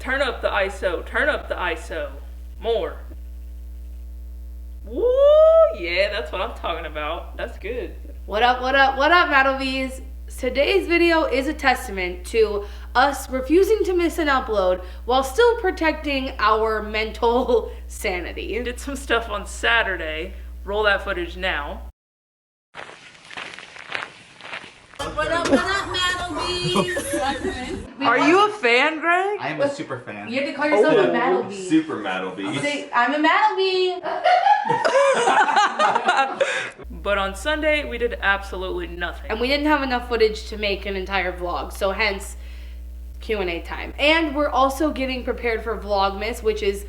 Turn up the ISO. Turn up the ISO. More. Woo! Yeah, that's what I'm talking about. That's good. What up, Madalbees? Today's video is a testament to us refusing to miss an upload while still protecting our mental sanity. Did some stuff on Saturday. Roll that footage now. What up, Madalbees? Are you a fan, Greg? I am a super fan. You have to call yourself a Madalbee. Super Madalbee. Say, I'm a Madalbee. But on Sunday, we did absolutely nothing. And we didn't have enough footage to make an entire vlog, so hence Q&A time. And we're also getting prepared for Vlogmas, which is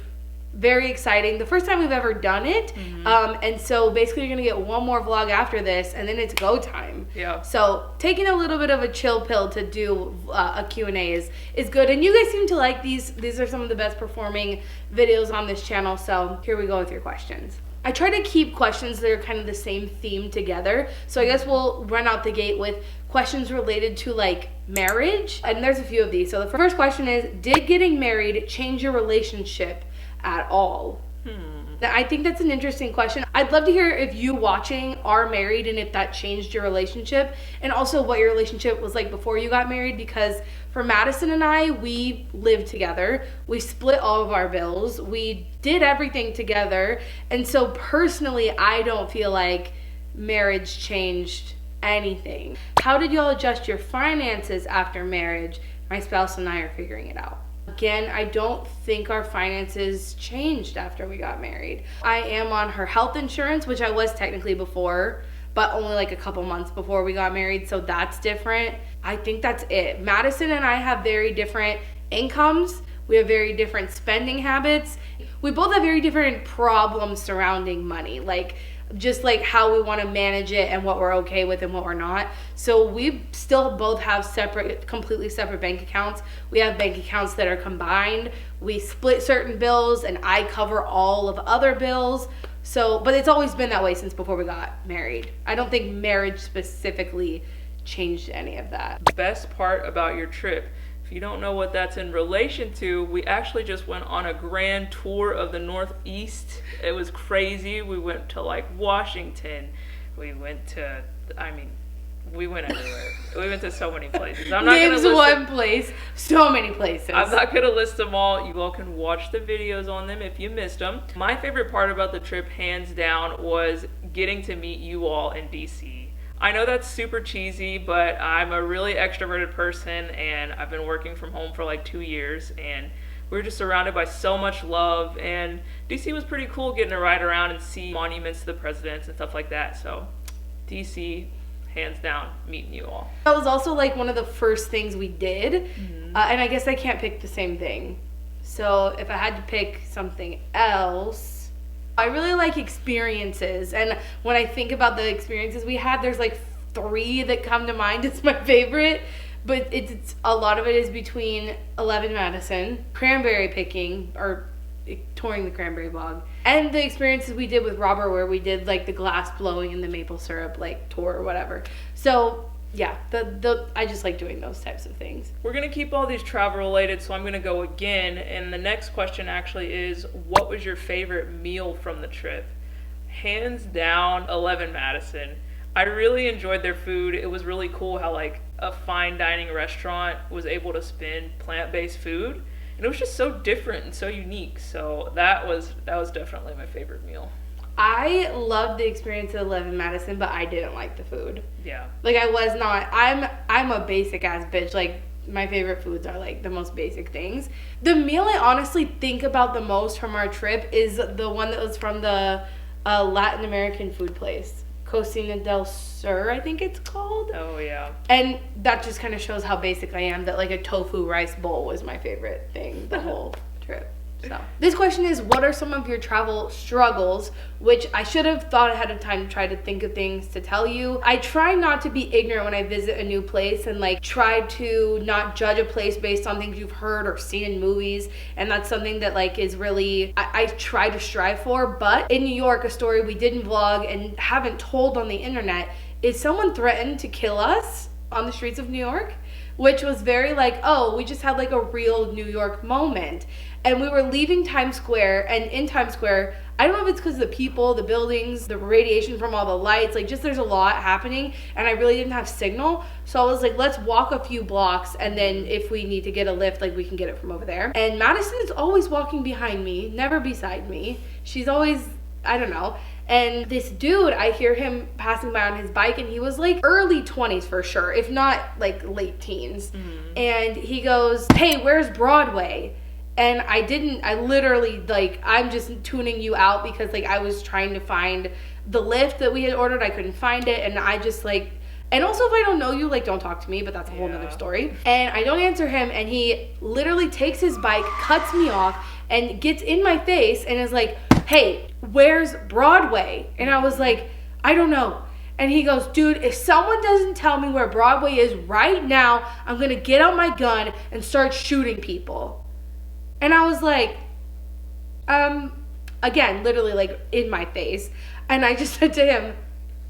very exciting. The first time we've ever done it. And so basically you're gonna get one more vlog after this, and then it's go time. Yeah. So taking a little bit of a chill pill to do a Q&A is good. And you guys seem to like these. These are some of the best performing videos on this channel. So here we go with your questions. I try to keep questions that are kind of the same theme together. So I guess we'll run out the gate with questions related to like marriage. And there's a few of these. So the first question is, did getting married change your relationship at all? I think that's an interesting question. I'd love to hear if you watching are married and if that changed your relationship, and also what your relationship was like before you got married, because for Madison and I, we lived together. We split all of our bills. We did everything together. And so personally, I don't feel like marriage changed anything. How did y'all adjust your finances after marriage? My spouse and I are figuring it out. Again, I don't think our finances changed after we got married. I am on her health insurance, which I was technically before, but only like a couple months before we got married, so that's different. I think that's it. Madison and I have very different incomes. We have very different spending habits. We both have very different problems surrounding money, like just like how we want to manage it and what we're okay with and what we're not. So we still both have completely separate bank accounts. We have bank accounts that are combined. We split certain bills and I cover all of other bills. So, but it's always been that way since before we got married. I don't think marriage specifically changed any of that. Best part about your trip. If you don't know what that's in relation to, we actually just went on a grand tour of the Northeast. It was crazy. We went to like Washington. We went to, we went everywhere. We went to so many places. I'm not Names one place, so many places. I'm not gonna list them all. You all can watch the videos on them if you missed them. My favorite part about the trip, hands down, was getting to meet you all in DC. I know that's super cheesy, but I'm a really extroverted person and I've been working from home for like 2 years, and we were just surrounded by so much love, and DC was pretty cool getting to ride around and see monuments to the presidents and stuff like that. So DC, hands down, meeting you all. That was also like one of the first things we did. And I guess I can't pick the same thing. So if I had to pick something else, I really like experiences, and when I think about the experiences we had, there's like 3 that come to mind as my favorite, but it's a lot of it is between 11 Madison, cranberry picking, or touring the cranberry bog, and the experiences we did with Robert where we did like the glass blowing and the maple syrup like tour or whatever. So yeah, I just like doing those types of things. We're gonna keep all these travel related, so I'm gonna go again. And the next question actually is, what was your favorite meal from the trip? Hands down, 11 Madison. I really enjoyed their food. It was really cool how like a fine dining restaurant was able to spin plant-based food, and it was just so different and so unique. So that was definitely my favorite meal. I loved the experience at 11 Madison, but I didn't like the food. Yeah. Like I was not, I'm a basic ass bitch. Like my favorite foods are like the most basic things. The meal I honestly think about the most from our trip is the one that was from the Latin American food place. Cocina del Sur, I think it's called. Oh yeah. And that just kind of shows how basic I am, that like a tofu rice bowl was my favorite thing the whole trip. So this question is, what are some of your travel struggles? Which I should have thought ahead of time to try to think of things to tell you. I try not to be ignorant when I visit a new place, and like try to not judge a place based on things you've heard or seen in movies. And that's something that like is really, I try to strive for. But in New York, a story we didn't vlog and haven't told on the internet is someone threatened to kill us on the streets of New York. which was very like, oh, we just had like a real New York moment. And we were leaving Times Square, and in Times Square, I don't know if it's because of the people, the buildings, the radiation from all the lights, like just there's a lot happening, and I really didn't have signal. So I was like, let's walk a few blocks, and then if we need to get a lift, like we can get it from over there. And Madison is always walking behind me, never beside me. She's always, I don't know. And this dude, I hear him passing by on his bike, and he was like early 20s for sure, if not like late teens. And he goes, hey, where's Broadway? And I literally, like, I'm just tuning you out because, like, I was trying to find the lift that we had ordered. I couldn't find it. And I just, like, and also if I don't know you, like, don't talk to me, but that's a whole nother story. And I don't answer him, and he literally takes his bike, cuts me off, and gets in my face and is like, hey, where's Broadway? And I was like, I don't know. And he goes, dude, if someone doesn't tell me where Broadway is right now, I'm going to get out my gun and start shooting people. And I was like, again, literally like in my face. And I just said to him,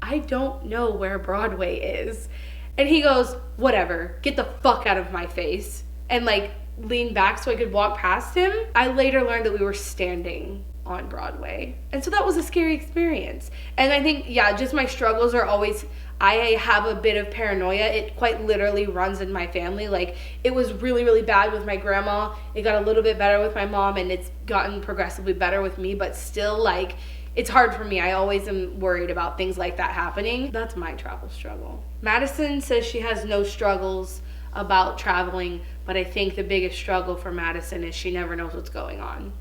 I don't know where Broadway is. And he goes, whatever, get the fuck out of my face. And like leaned back so I could walk past him. I later learned that we were standing on Broadway. And so that was a scary experience. And I think, yeah, just my struggles are always, I have a bit of paranoia. It quite literally runs in my family. Like, it was really, really bad with my grandma. It got a little bit better with my mom, and it's gotten progressively better with me, but still, like, it's hard for me. I always am worried about things like that happening. That's my travel struggle. Madison says she has no struggles about traveling, but I think the biggest struggle for Madison is she never knows what's going on.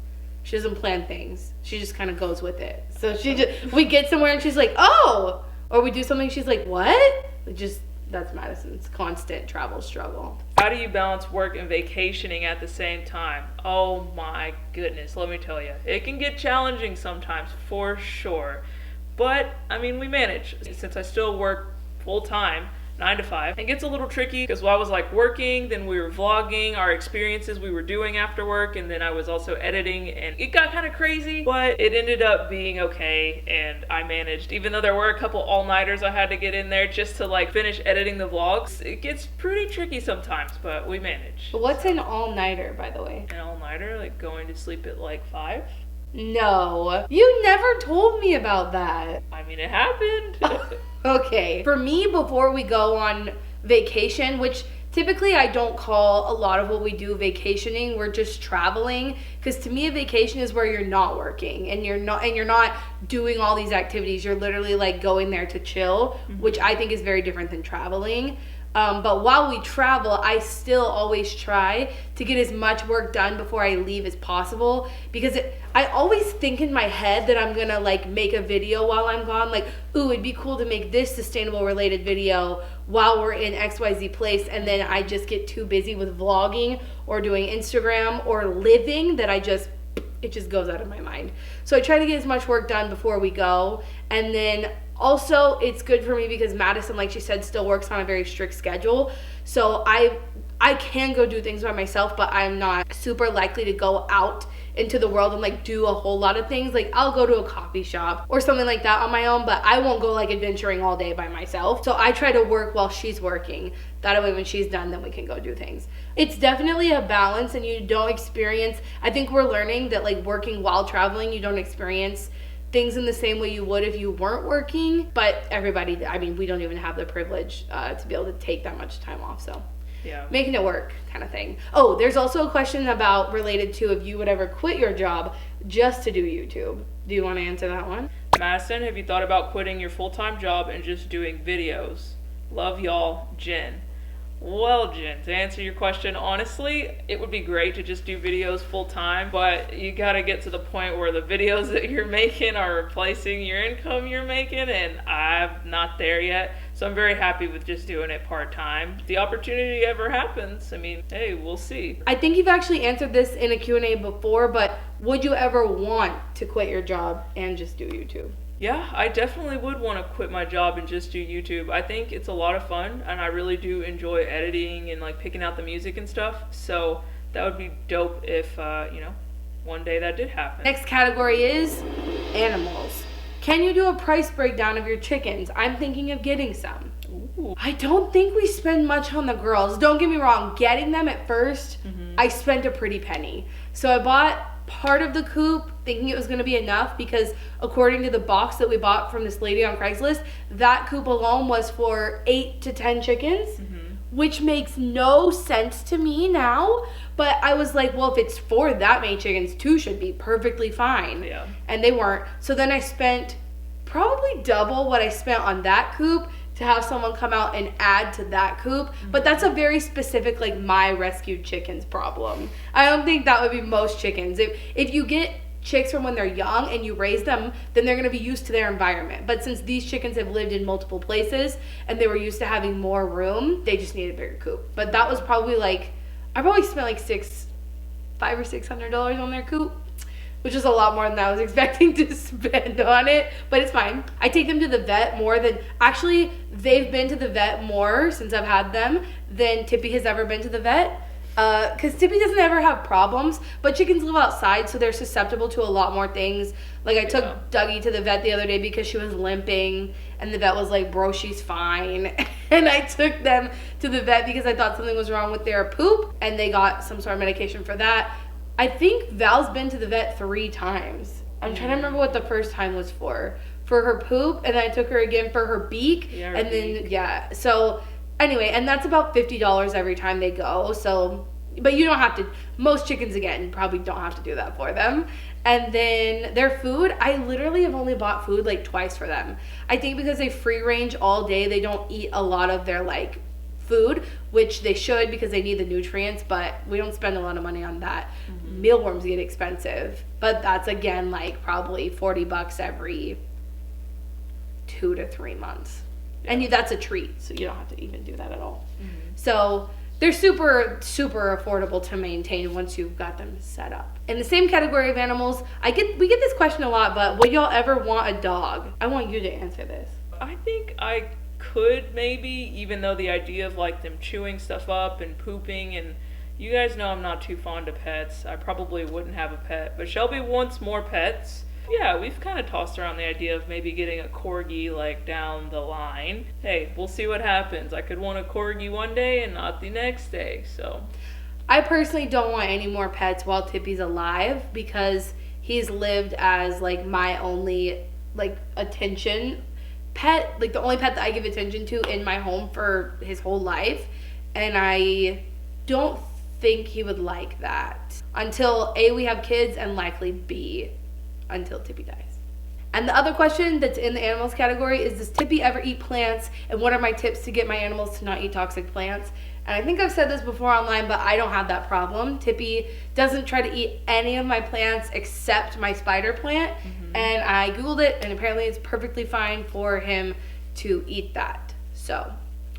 She doesn't plan things. She just kind of goes with it. So we get somewhere and she's like, oh, or we do something, she's like, what? That's Madison's constant travel struggle. How do you balance work and vacationing at the same time? Oh my goodness, let me tell you. It can get challenging sometimes, for sure. But, I mean, we manage. Since I still work full time, 9 to 5. It gets a little tricky because while I was like working, then we were vlogging our experiences we were doing after work, and then I was also editing, and it got kind of crazy, but it ended up being okay, and I managed. Even though there were a couple all-nighters I had to get in there just to like finish editing the vlogs, it gets pretty tricky sometimes, but we manage. What's an all-nighter, by the way? An all-nighter, like going to sleep at like 5? No. You never told me about that. I mean, it happened. Okay. For me, before we go on vacation, which typically I don't call a lot of what we do vacationing, we're just traveling, because to me a vacation is where you're not working and you're not doing all these activities. You're literally like going there to chill, which I think is very different than traveling. But while we travel, I still always try to get as much work done before I leave as possible, because I always think in my head that I'm gonna like make a video while I'm gone, like, ooh, it'd be cool to make this sustainable related video while we're in XYZ place, and then I just get too busy with vlogging or doing Instagram or living that it just goes out of my mind. So I try to get as much work done before we go. And then also it's good for me because Madison, like she said, still works on a very strict schedule. So I can go do things by myself, but I'm not super likely to go out into the world and like do a whole lot of things. Like, I'll go to a coffee shop or something like that on my own, but I won't go like adventuring all day by myself. So I try to work while she's working. That way when she's done, then we can go do things. It's definitely a balance, and you don't experience, I think we're learning that like working while traveling, you don't experience things in the same way you would if you weren't working. But everybody, I mean, we don't even have the privilege to be able to take that much time off. So yeah, making it work kind of thing. Oh, there's also a question about related to if you would ever quit your job just to do YouTube. Do you want to answer that one? Madison, have you thought about quitting your full-time job and just doing videos? Love y'all, Jen. Well, Jen, to answer your question, honestly, it would be great to just do videos full-time, but you gotta get to the point where the videos that you're making are replacing your income you're making, and I'm not there yet. So I'm very happy with just doing it part-time. If the opportunity ever happens, I mean, hey, we'll see. I think you've actually answered this in a Q&A before, but would you ever want to quit your job and just do YouTube? Yeah, I definitely would want to quit my job and just do YouTube. I think it's a lot of fun, and I really do enjoy editing and like picking out the music and stuff. So that would be dope if, one day that did happen. Next category is animals. Can you do a price breakdown of your chickens? I'm thinking of getting some. Ooh. I don't think we spend much on the girls. Don't get me wrong. Getting them at first, I spent a pretty penny. So I bought part of the coop thinking it was going to be enough because according to the box that we bought from this lady on Craigslist, that coop alone was for 8 to 10 chickens, which makes no sense to me now. But I was like, well, if it's for that many chickens, 2 should be perfectly fine. Yeah. And they weren't. So then I spent probably double what I spent on that coop to have someone come out and add to that coop. But that's a very specific, like, my rescued chickens problem. I don't think that would be most chickens. If you get chicks from when they're young and you raise them, then they're going to be used to their environment. But since these chickens have lived in multiple places and they were used to having more room, they just needed a bigger coop. But that was probably like, I probably spent like $500 or $600 on their coop, which is a lot more than I was expecting to spend on it, but it's fine. I take them to the vet more than, actually, they've been to the vet more since I've had them than Tippy has ever been to the vet. Because Tippy doesn't ever have problems, but chickens live outside, so they're susceptible to a lot more things. Like, I took Dougie to the vet the other day because she was limping, and the vet was like, bro, she's fine. And I took them to the vet because I thought something was wrong with their poop, and they got some sort of medication for that. I think Val's been to the vet 3 times. I'm trying to remember what the first time was for her poop, and then I took her again for her beak, so anyway, and that's about $50 every time they go. So, but you don't have to. Most chickens, again, probably don't have to do that for them. And then their food, I literally have only bought food like twice for them. I think because they free range all day, they don't eat a lot of their like food, which they should because they need the nutrients, but we don't spend a lot of money on that. Mealworms get expensive, but that's again like probably $40 every 2 to 3 months. And that's a treat, so you don't have to even do that at all. So they're super, super affordable to maintain once you've got them set up. In the same category of animals, we get this question a lot, but would y'all ever want a dog? I want you to answer this. I think I could maybe, even though the idea of like them chewing stuff up and pooping, and you guys know I'm not too fond of pets. I probably wouldn't have a pet, but Shelby wants more pets. Yeah, we've kind of tossed around the idea of maybe getting a corgi like down the line. Hey, we'll see what happens. I could want a corgi one day and not the next day, so. I personally don't want any more pets while Tippy's alive because he's lived as like my only like attention pet, like the only pet that I give attention to in my home for his whole life, and I don't think he would like that until A, we have kids, and likely B, until Tippy dies. And the other question that's in the animals category is, does Tippy ever eat plants, and what are my tips to get my animals to not eat toxic plants? And I think I've said this before online, but I don't have that problem. Tippy doesn't try to eat any of my plants except my spider plant, and I googled it, and apparently it's perfectly fine for him to eat that. So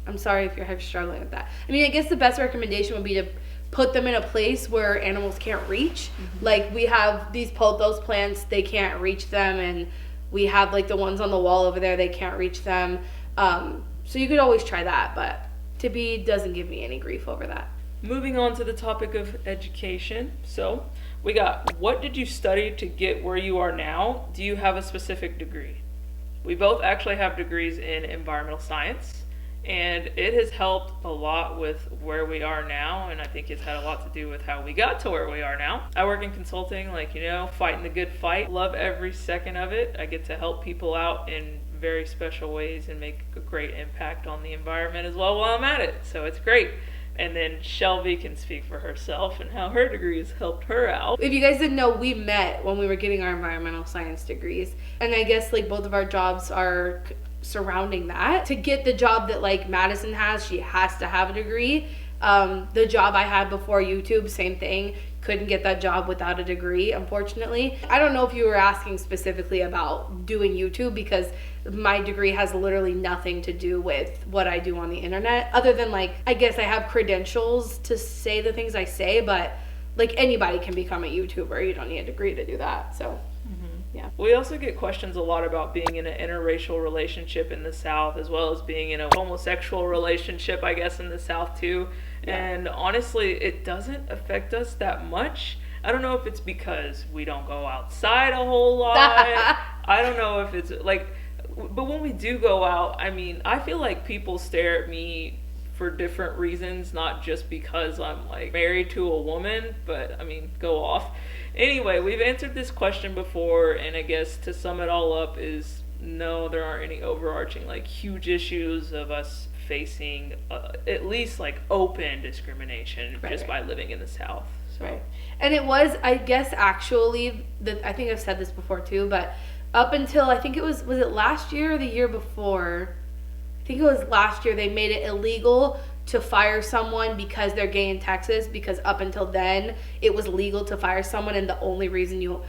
I'm sorry if you're struggling with that. I mean, I guess the best recommendation would be to put them in a place where animals can't reach. Like, we have these pothos plants, they can't reach them, and we have like the ones on the wall over there, they can't reach them. So you could always try that, but Tippy doesn't give me any grief over that. Moving on to the topic of education. So we got, what did you study to get where you are now? Do you have a specific degree? We both actually have degrees in environmental science, and it has helped a lot with where we are now, and I think it's had a lot to do with how we got to where we are now. I work in consulting, like, you know, fighting the good fight. Love every second of it. I get to help people out in very special ways and make a great impact on the environment as well while I'm at it, so it's great. And then Shelby can speak for herself and how her degree has helped her out. If you guys didn't know, we met when we were getting our environmental science degrees, and I guess like both of our jobs are surrounding that. To get the job that like Madison has, she has to have a degree. The job I had before YouTube, same thing. Couldn't get that job without a degree, unfortunately. I don't know if you were asking specifically about doing YouTube, because my degree has literally nothing to do with what I do on the internet, other than like, I guess I have credentials to say the things I say, but like anybody can become a YouTuber. You don't need a degree to do that, so. Yeah. We also get questions a lot about being in an interracial relationship in the South, as well as being in a homosexual relationship, I guess, in the South too. Yeah. And honestly, it doesn't affect us that much. I don't know if it's because we don't go outside a whole lot. I don't know if it's like, But when we do go out, I mean, I feel like people stare at me for different reasons, not just because I'm like married to a woman, but I mean, go off. Anyway, we've answered this question before, and I guess to sum it all up is no, there aren't any overarching like huge issues of us facing at least like open discrimination just by living in the South. So. Right. And it was, I guess, actually, I think I've said this before too, but up until, I think it was it last year or the year before? I think it was last year, they made it illegal to fire someone because they're gay in Texas, because up until then it was legal to fire someone, and the only reason you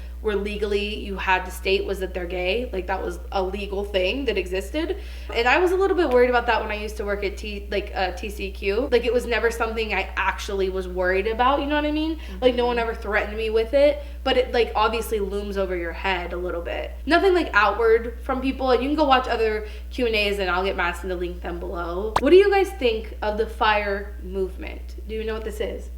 had to state was that they're gay. Like, that was a legal thing that existed. And I was a little bit worried about that when I used to work at TCQ. Like, it was never something I actually was worried about, you know what I mean? Like, no one ever threatened me with it, but it like obviously looms over your head a little bit. Nothing like outward from people, and you can go watch other Q&As and I'll get Madison to link them below. What do you guys think of the FIRE movement? Do you know what this is?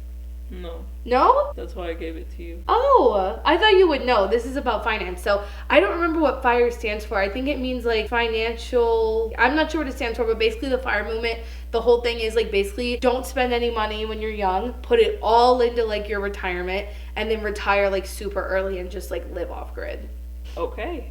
No. No? That's why I gave it to you. Oh, I thought you would know. This is about finance. So I don't remember what FIRE stands for. I think it means like financial, I'm not sure what it stands for, but basically the FIRE movement, the whole thing is like basically don't spend any money when you're young, put it all into like your retirement, and then retire like super early and just like live off grid. Okay.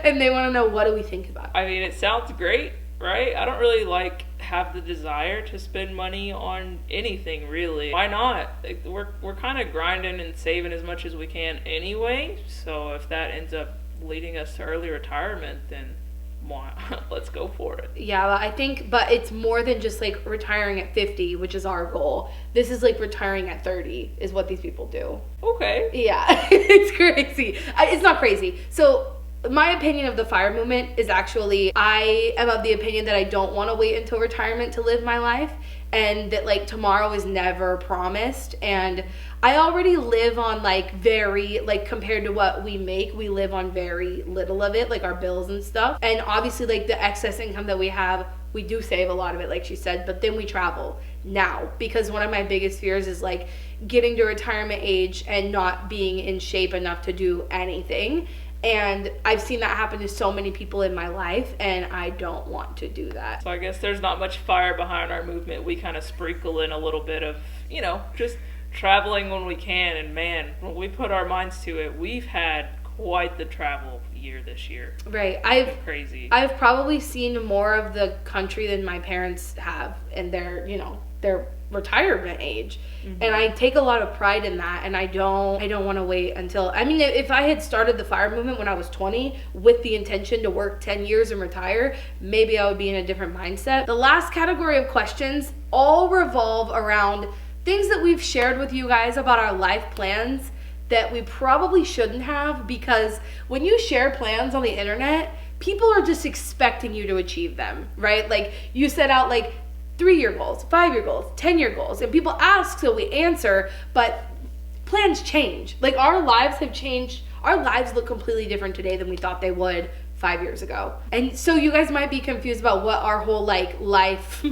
And they want to know, what do we think about it? I mean, it sounds great, right? I don't really like have the desire to spend money on anything, really. Why not? Like, we're kind of grinding and saving as much as we can anyway, so if that ends up leading us to early retirement, then why? Let's go for it. Yeah, I think, but it's more than just like retiring at 50, which is our goal. This is like retiring at 30 is what these people do. Okay. Yeah, it's crazy. It's not crazy. So my opinion of the FIRE movement is actually, I am of the opinion that I don't want to wait until retirement to live my life, and that like tomorrow is never promised. And I already live on like very, like compared to what we make, we live on very little of it, like our bills and stuff. And obviously like the excess income that we have, we do save a lot of it, like she said, but then we travel now, because one of my biggest fears is like getting to retirement age and not being in shape enough to do anything. And I've seen that happen to so many people in my life, and I don't want to do that. So I guess there's not much fire behind our movement. We kind of sprinkle in a little bit of, you know, just traveling when we can. And man, when we put our minds to it, we've had quite the travel year this year. Right. Crazy. I've probably seen more of the country than my parents have in their, you know, their retirement age. Mm-hmm. And I take a lot of pride in that, and I don't want to wait until, I mean, if I had started the FIRE movement when I was 20 with the intention to work 10 years and retire, maybe I would be in a different mindset. The last category of questions all revolve around things that we've shared with you guys about our life plans that we probably shouldn't have, because when you share plans on the internet, people are just expecting you to achieve them, right? Like, you set out like 3-year goals, 5-year goals, 10-year goals, and people ask, so we answer, but plans change. Like, our lives have changed. Our lives look completely different today than we thought they would 5 years ago. And so you guys might be confused about what our whole like life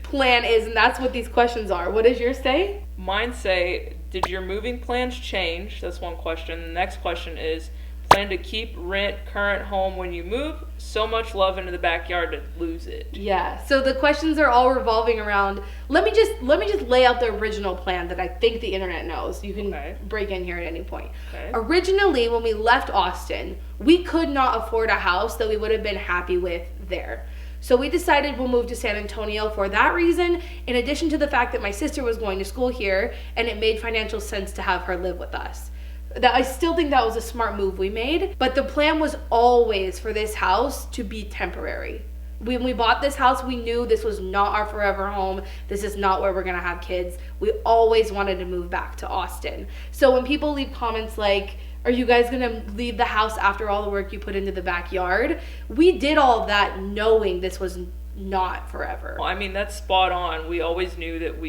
plan is, and that's what these questions are. What does yours say? Mine say, did your moving plans change? That's one question. The next question is, plan to keep rent current home when you move? So much love into the backyard to lose it. Yeah. So the questions are all revolving around, let me just lay out the original plan that I think the internet knows. You can break in here at any point. Okay. Originally, when we left Austin, we could not afford a house that we would have been happy with there. So we decided we'll move to San Antonio for that reason, in addition to the fact that my sister was going to school here and it made financial sense to have her live with us. That I still think that was a smart move we made, but the plan was always for this house to be temporary. When we bought this house, we knew this was not our forever home. This is not where we're gonna have kids. We always wanted to move back to Austin. So when people leave comments like, are you guys gonna leave the house after all the work you put into the backyard? We did all of that knowing this was not forever. Well, I mean, that's spot on. We always knew that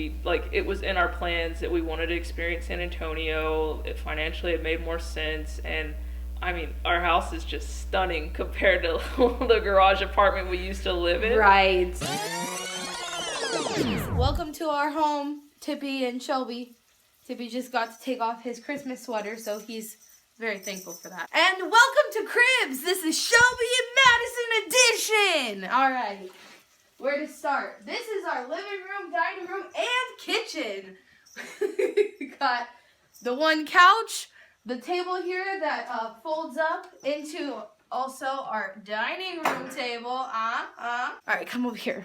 it was in our plans that we wanted to experience San Antonio. Financially, it made more sense. And I mean, our house is just stunning compared to the garage apartment we used to live in. Right. Welcome to our home, Tippy and Shelby. Tippy just got to take off his Christmas sweater, so he's very thankful for that. And welcome to Cribs. This is Shelbi and Madison edition. All right, where to start? This is our living room, dining room, and kitchen. We got the one couch, the table here that folds up into also our dining room table. All right, come over here.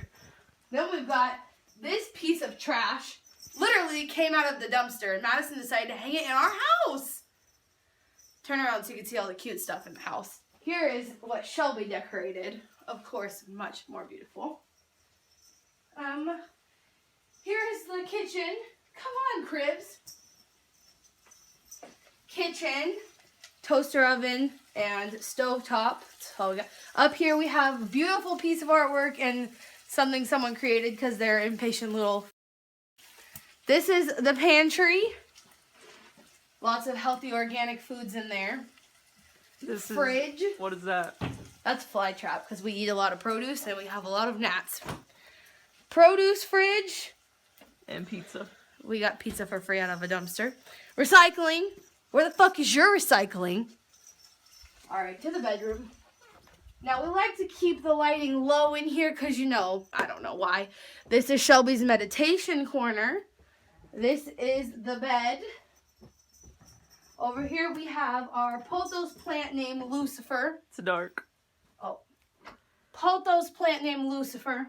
Then we've got this piece of trash. Literally came out of the dumpster, and Madison decided to hang it in our house. Turn around so you can see all the cute stuff in the house. Here is what Shelby decorated. Of course, much more beautiful. Here is the kitchen. Come on, Cribs. Kitchen, toaster oven, and stovetop. That's all we got. Up here we have a beautiful piece of artwork and something someone created because they're impatient little. This is the pantry. Lots of healthy organic foods in there. This fridge. What is that? That's fly trap because we eat a lot of produce and we have a lot of gnats. Produce fridge. And pizza. We got pizza for free out of a dumpster. Recycling. Where the fuck is your recycling? All right, to the bedroom. Now, we like to keep the lighting low in here because, you know, I don't know why. This is Shelby's meditation corner. This is the bed. Over here we have our pothos plant named Lucifer. It's dark. Oh. Pothos plant named Lucifer.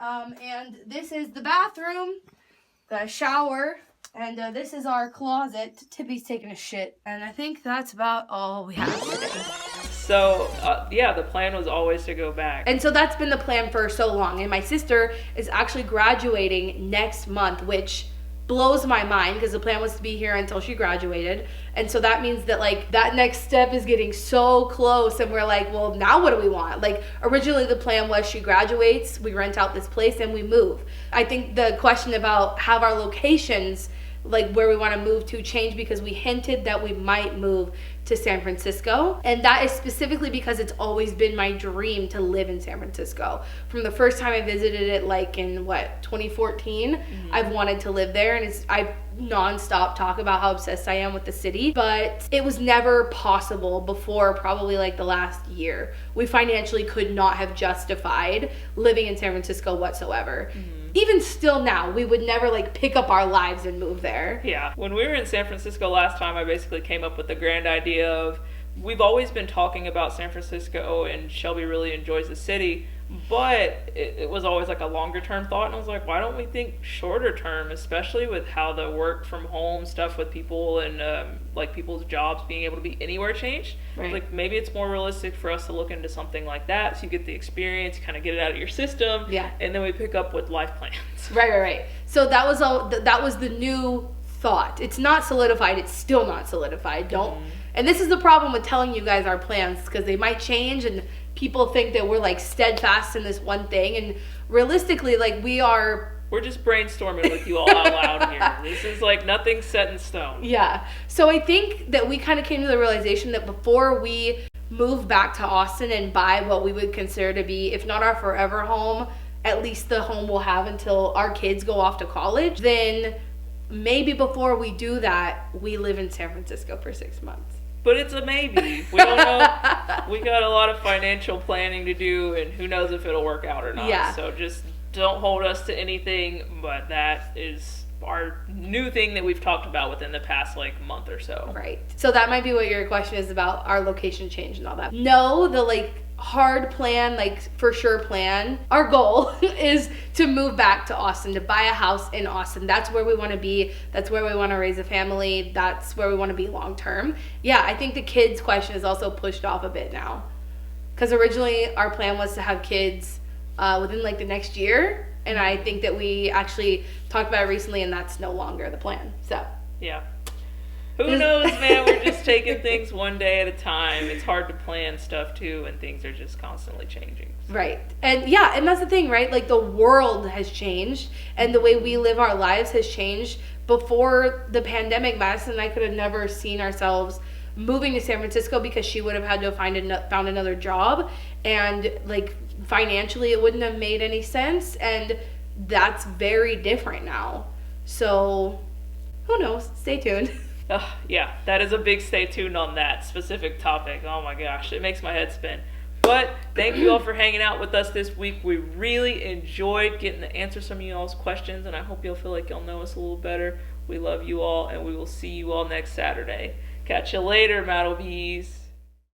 And this is the bathroom. Got a shower. And this is our closet. Tippy's taking a shit. And I think that's about all we have today. So, yeah, the plan was always to go back. And so that's been the plan for so long. And my sister is actually graduating next month, which blows my mind because the plan was to be here until she graduated. And so that means that, like, that next step is getting so close. And we're like, well, now what do we want? Like, originally the plan was she graduates, we rent out this place, and we move. I think the question about have our locations, like where we want to move to, change because we hinted that we might move to San Francisco. And that is specifically because it's always been my dream to live in San Francisco. From the first time I visited it, like in 2014, I've wanted to live there, and I nonstop talk about how obsessed I am with the city, but it was never possible before probably like the last year. We financially could not have justified living in San Francisco whatsoever. Even still now, we would never like pick up our lives and move there. Yeah. When we were in San Francisco last time, I basically came up with the grand idea of, we've always been talking about San Francisco and Shelby really enjoys the city, but it was always like a longer term thought. And I was like, why don't we think shorter term, especially with how the work from home stuff with people and like people's jobs being able to be anywhere changed. Right. Like maybe it's more realistic for us to look into something like that so you get the experience, kind of get it out of your system. Yeah. And then we pick up with life plans. Right. So that was all. That was the new thought. It's not solidified. It's still not solidified. Don't. And this is the problem with telling you guys our plans, because they might change and people think that we're like steadfast in this one thing, and realistically, like we're just brainstorming with you all out loud here. This is like nothing set in stone. Yeah. So I think that we kind of came to the realization that before we move back to Austin and buy what we would consider to be, if not our forever home, at least the home we'll have until our kids go off to college, then maybe before we do that, we live in San Francisco for 6 months. But it's a maybe. We don't know. We got a lot of financial planning to do, and who knows if it'll work out or not. Yeah. So just don't hold us to anything, but that is our new thing that we've talked about within the past like month or so. Right. So that might be what your question is about, our location change and all that. No, the like hard plan, like for sure plan, our goal is to move back to Austin, to buy a house in Austin. That's where we want to be. That's where we want to raise a family. That's where we want to be long term. Yeah, I think the kids question is also pushed off a bit now, because originally our plan was to have kids within like the next year, and I think that we actually talked about it recently, and that's no longer the plan. So yeah. Who knows, man? We're just taking things one day at a time. It's hard to plan stuff too, and things are just constantly changing. Right. And yeah, and that's the thing, right? Like the world has changed, and the way we live our lives has changed. Before the pandemic, Madison and I could have never seen ourselves moving to San Francisco because she would have had to have found another job, and like financially it wouldn't have made any sense, and that's very different now. So who knows? Stay tuned. Yeah, that is a big stay tuned on that specific topic. Oh my gosh, it makes my head spin. But thank you all for hanging out with us this week. We really enjoyed getting to answer some of y'all's questions, and I hope you'll feel like y'all know us a little better. We love you all, and we will see you all next Saturday. Catch you later, Maddlebees.